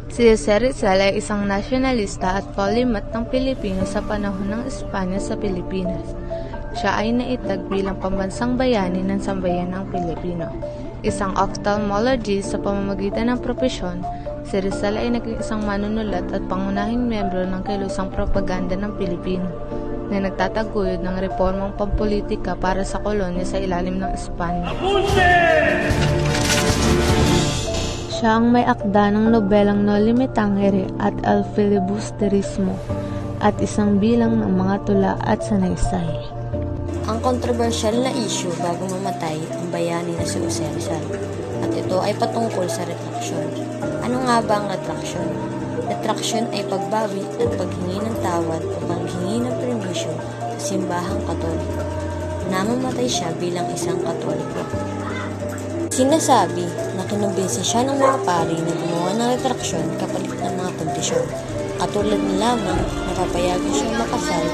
Si Jose Rizal ay isang nasyonalista at polymath ng Pilipino sa panahon ng Espanya sa Pilipinas. Siya ay naitag bilang pambansang bayani ng sambayanang Pilipino. Isang ophthalmologist sa pamamagitan ng propesyon, si Rizal ay naging isang manunulat at pangunahing miyembro ng kilusang propaganda ng Pilipino na nagtataguyod ng reformang pampolitika para sa kolonya sa ilalim ng Espanya. Siya ang may akda ng nobelang Noli Me Tangere at El Filibusterismo at isang bilang ng mga tula at sanaysay. Ang kontrobersyal na issue bago mamatay ang bayani na si Jose Rizal, at ito ay patungkol sa retraksyon. Ano nga ba ang retraksyon? Retraksyon ay pagbawi at paghingi ng tawad o paghingi ng permisyo sa simbahang Katoliko. Namamatay siya bilang isang Katoliko. Sinasabi na kinumbinsi siya ng mga pari na gumawa ng retraksyon kapalit ng mga kondisyon, katulad na lamang na papayagan siyang makasal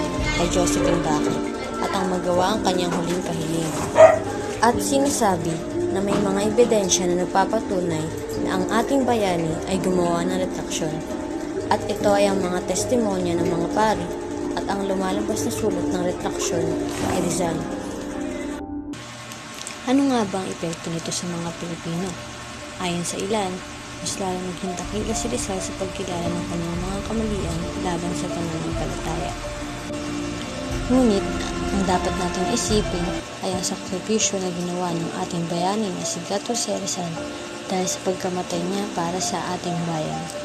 kay Josephine Baker at ang magawa ang kanyang huling kahiling. At sinasabi na may mga ebidensya na nagpapatunay na ang ating bayani ay gumawa ng retraksyon. At ito ay ang mga testimonya ng mga pari at ang lumalabas na sulat ng retraksyon kay Rizal. Ano nga ba ang epekto nito sa mga Pilipino? Ayon sa ilan, mas lalong naging takila si Rizal sa pagkilala ng kanyang mga kamalian laban sa pananampalataya. Ngunit, ang dapat nating isipin ay ang sakripisyo na ginawa ng ating bayani na si Jose Rizal dahil sa pagkamatay niya para sa ating bayan.